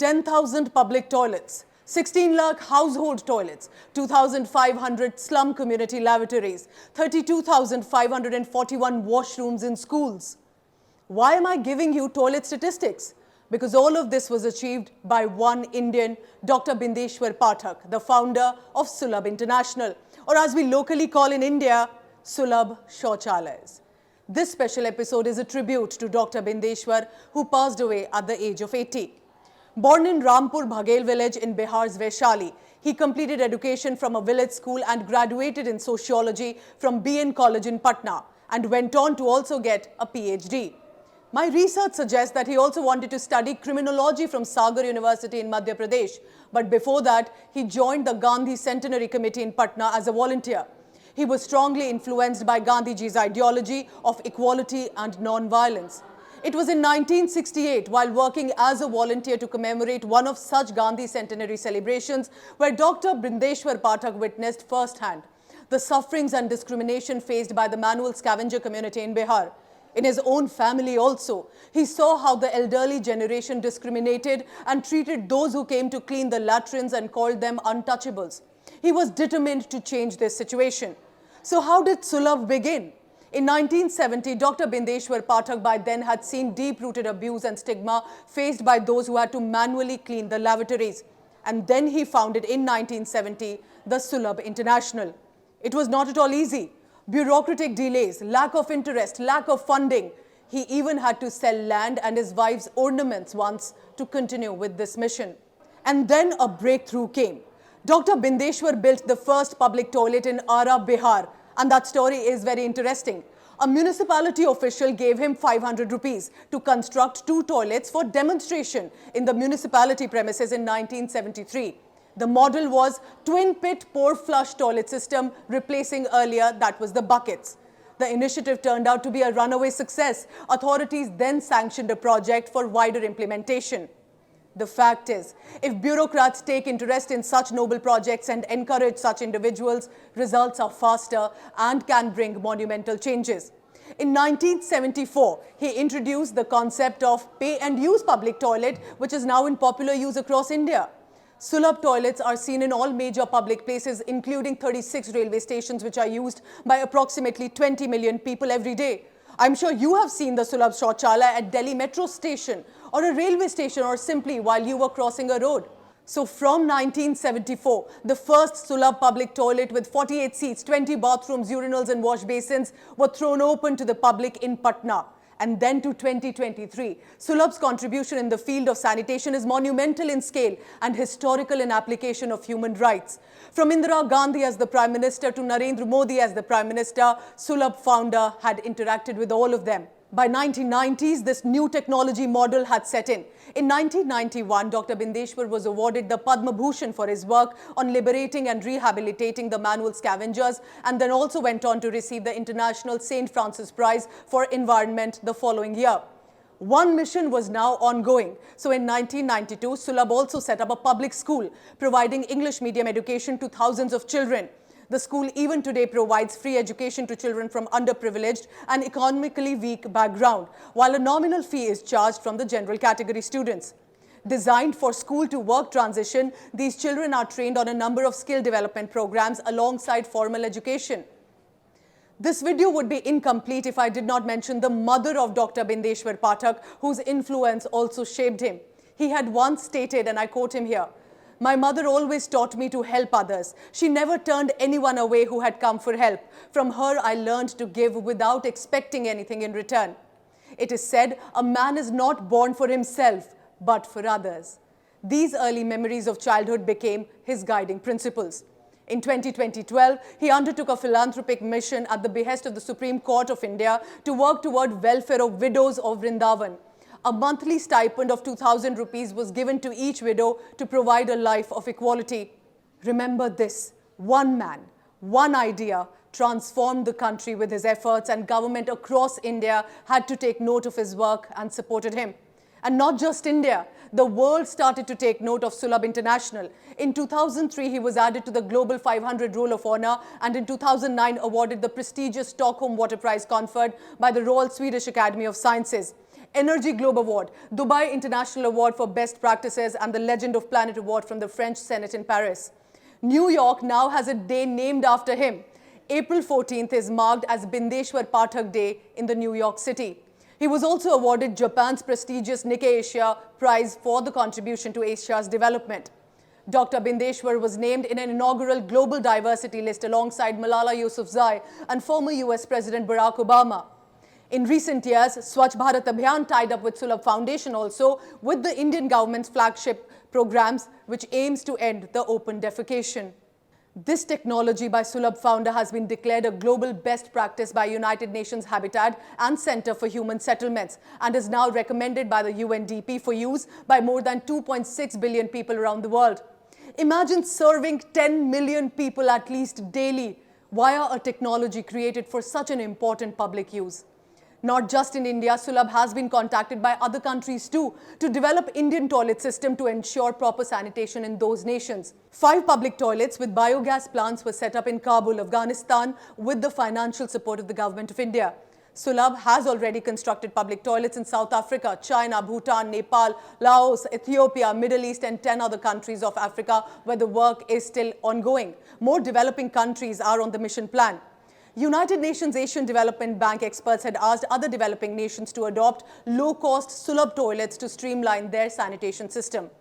10,000 public toilets, 16 lakh household toilets, 2,500 slum community lavatories, 32,541 washrooms in schools. Why am I giving you toilet statistics? Because all of this was achieved by one Indian, Dr. Bindeshwar Pathak, the founder of Sulabh International, or as we locally call in India, Sulabh Shauchalayas. This special episode is a tribute to Dr. Bindeshwar, who passed away at the age of 80. Born in Rampur Bhagel village in Bihar's Vaishali, he completed education from a village school and graduated in sociology from BN College in Patna and went on to also get a PhD. My research suggests that he also wanted to study criminology from Sagar University in Madhya Pradesh, but before that, he joined the Gandhi Centenary Committee in Patna as a volunteer. He was strongly influenced by Gandhiji's ideology of equality and non-violence. It was in 1968, while working as a volunteer to commemorate one of such Gandhi centenary celebrations, where Dr. Bindeshwar Pathak witnessed firsthand the sufferings and discrimination faced by the manual scavenger community in Bihar. In his own family also, he saw how the elderly generation discriminated and treated those who came to clean the latrines and called them untouchables. He was determined to change this situation. So how did Sulabh begin? In 1970, Dr. Bindeshwar Pathak by then had seen deep-rooted abuse and stigma faced by those who had to manually clean the lavatories. And then he founded in 1970 the Sulabh International. It was not at all easy. Bureaucratic delays, lack of interest, lack of funding. He even had to sell land and his wife's ornaments once to continue with this mission. And then a breakthrough came. Dr. Bindeshwar built the first public toilet in Ara, Bihar. And that story is very interesting. A municipality official gave him 500 rupees to construct 2 toilets for demonstration in the municipality premises in 1973. The model was twin pit pour flush toilet system, replacing earlier that was the buckets. The initiative turned out to be a runaway success. Authorities then sanctioned a project for wider implementation. The fact is, if bureaucrats take interest in such noble projects and encourage such individuals, results are faster and can bring monumental changes. In 1974, he introduced the concept of pay-and-use public toilet, which is now in popular use across India. Sulabh toilets are seen in all major public places, including 36 railway stations, which are used by approximately 20 million people every day. I'm sure you have seen the Sulabh Shaushalaya at Delhi metro station or a railway station or simply while you were crossing a road. So from 1974, the first Sulabh public toilet with 48 seats, 20 bathrooms, urinals and wash basins were thrown open to the public in Patna. And then to 2023, Sulabh's contribution in the field of sanitation is monumental in scale and historical in application of human rights. From Indira Gandhi as the Prime Minister to Narendra Modi as the Prime Minister, Sulabh founder had interacted with all of them. By 1990s, this new technology model had set in. In 1991, Dr. Bindeshwar was awarded the Padma Bhushan for his work on liberating and rehabilitating the manual scavengers, and then also went on to receive the International St. Francis Prize for Environment the following year. One mission was now ongoing. So in 1992, Sulabh also set up a public school, providing English medium education to thousands of children. The school even today provides free education to children from underprivileged and economically weak background, while a nominal fee is charged from the general category students. Designed for school-to-work transition, these children are trained on a number of skill development programs alongside formal education. This video would be incomplete if I did not mention the mother of Dr. Bindeshwar Pathak, whose influence also shaped him. He had once stated, and I quote him here, "My mother always taught me to help others. She never turned anyone away who had come for help. From her, I learned to give without expecting anything in return." It is said, a man is not born for himself, but for others. These early memories of childhood became his guiding principles. In 2012, he undertook a philanthropic mission at the behest of the Supreme Court of India to work toward welfare of widows of Vrindavan. A monthly stipend of 2,000 rupees was given to each widow to provide a life of equality. Remember this, one man, one idea transformed the country with his efforts, and government across India had to take note of his work and supported him. And not just India, the world started to take note of Sulabh International. In 2003, he was added to the Global 500 Roll of Honor, and in 2009 awarded the prestigious Stockholm Water Prize conferred by the Royal Swedish Academy of Sciences. Energy Globe Award, Dubai International Award for Best Practices, and the Legend of Planet Award from the French Senate in Paris. New York now has a day named after him. April 14th is marked as Bindeshwar Pathak Day in the New York City. He was also awarded Japan's prestigious Nikkei Asia Prize for the contribution to Asia's development. Dr. Bindeshwar was named in an inaugural global diversity list alongside Malala Yousafzai and former US President Barack Obama. In recent years, Swachh Bharat Abhiyan tied up with Sulabh Foundation also with the Indian government's flagship programs which aims to end the open defecation. This technology by Sulabh founder has been declared a global best practice by United Nations Habitat and Center for Human Settlements and is now recommended by the UNDP for use by more than 2.6 billion people around the world. Imagine serving 10 million people at least daily via a technology created for such an important public use. Not just in India, Sulabh has been contacted by other countries too to develop Indian toilet system to ensure proper sanitation in those nations. 5 public toilets with biogas plants were set up in Kabul, Afghanistan with the financial support of the government of India. Sulabh has already constructed public toilets in South Africa, China, Bhutan, Nepal, Laos, Ethiopia, Middle East and 10 other countries of Africa where the work is still ongoing. More developing countries are on the mission plan. United Nations Asian Development Bank experts had asked other developing nations to adopt low-cost Sulabh toilets to streamline their sanitation system.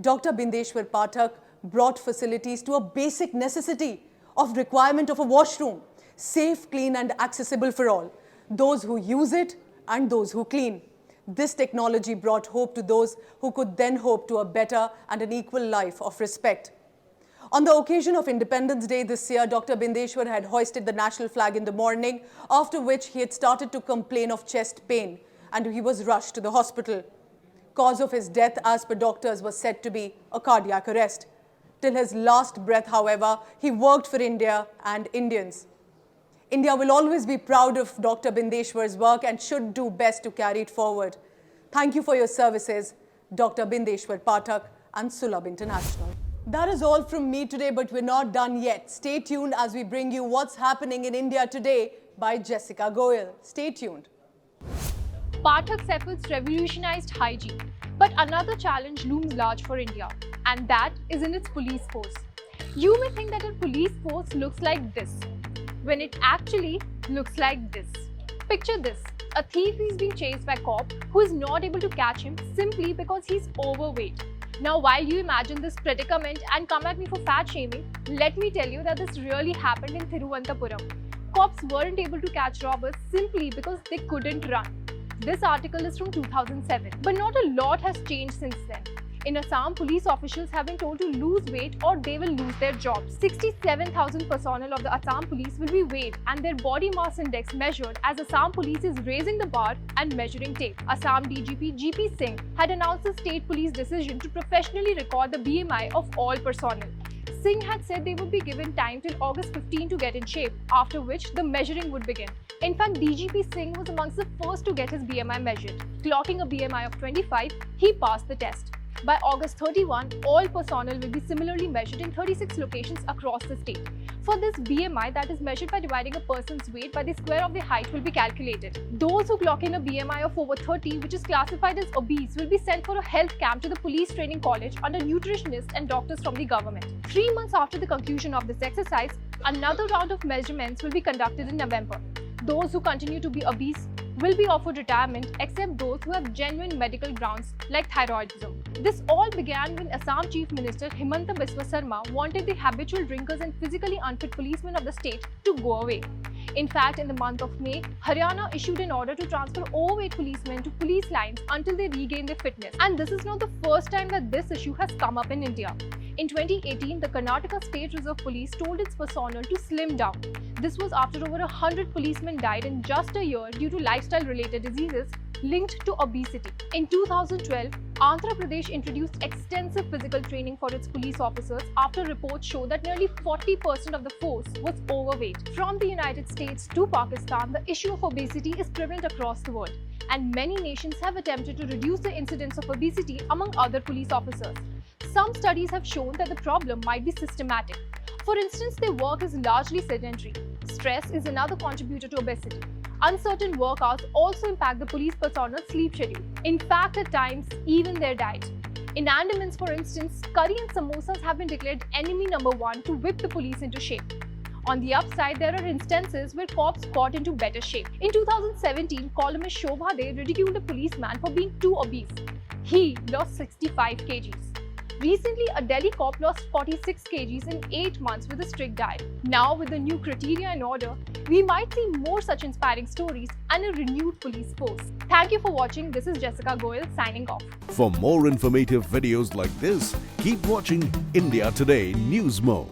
Dr. Bindeshwar Pathak brought facilities to a basic necessity of requirement of a washroom, safe, clean and accessible for all, those who use it and those who clean. This technology brought hope to those who could then hope to a better and an equal life of respect. On the occasion of Independence Day this year, Dr. Bindeshwar had hoisted the national flag in the morning, after which he had started to complain of chest pain and he was rushed to the hospital. Cause of his death, as per doctors, was said to be a cardiac arrest. Till his last breath, however, he worked for India and Indians. India will always be proud of Dr. Bindeshwar's work and should do best to carry it forward. Thank you for your services, Dr. Bindeshwar Pathak and Sulabh International. That is all from me today, but we're not done yet. Stay tuned as we bring you What's Happening in India Today by Jessica Goyal. Stay tuned. Pathak's efforts revolutionized hygiene, but another challenge looms large for India, and that is in its police force. You may think that a police force looks like this, when it actually looks like this. Picture this: a thief is being chased by a cop who is not able to catch him simply because he's overweight. Now, while you imagine this predicament and come at me for fat shaming, let me tell you that this really happened in Thiruvananthapuram. Cops weren't able to catch robbers simply because they couldn't run. This article is from 2007, but not a lot has changed since then. In Assam, police officials have been told to lose weight or they will lose their jobs. 67,000 personnel of the Assam Police will be weighed and their body mass index measured as Assam Police is raising the bar and measuring tape. Assam DGP GP Singh had announced the state police decision to professionally record the BMI of all personnel. Singh had said they would be given time till August 15 to get in shape, after which the measuring would begin. In fact, DGP Singh was amongst the first to get his BMI measured. Clocking a BMI of 25, he passed the test. By August 31, all personnel will be similarly measured in 36 locations across the state. For this BMI, that is measured by dividing a person's weight by the square of their height, will be calculated. Those who clock in a BMI of over 30, which is classified as obese, will be sent for a health camp to the police training college under nutritionists and doctors from the government. 3 months after the conclusion of this exercise, another round of measurements will be conducted in November. Those who continue to be obese will be offered retirement except those who have genuine medical grounds like thyroidism. This all began when Assam Chief Minister Himanta Biswa Sarma wanted the habitual drinkers and physically unfit policemen of the state to go away. In fact, in the month of May, Haryana issued an order to transfer overweight policemen to police lines until they regain their fitness. And this is not the first time that this issue has come up in India. In 2018, the Karnataka State Reserve Police told its personnel to slim down. This was after over 100 policemen died in just a year due to lifestyle-related diseases linked to obesity. In 2012, Andhra Pradesh introduced extensive physical training for its police officers after reports show that nearly 40% of the force was overweight. From the United States to Pakistan, the issue of obesity is prevalent across the world, and many nations have attempted to reduce the incidence of obesity among other police officers. Some studies have shown that the problem might be systematic. For instance, their work is largely sedentary. Stress is another contributor to obesity. Uncertain work hours also impact the police personal's sleep schedule. In fact, at times, even their diet. In Andamans, for instance, curry and samosas have been declared enemy number one to whip the police into shape. On the upside, there are instances where cops got into better shape. In 2017, columnist Shobha De ridiculed a policeman for being too obese. He lost 65 kgs. Recently, a Delhi cop lost 46 kgs in 8 months with a strict diet. Now, with the new criteria in order, we might see more such inspiring stories and a renewed police force. Thank you for watching. This is Jessica Goyal signing off. For more informative videos like this, keep watching India Today Newsmo.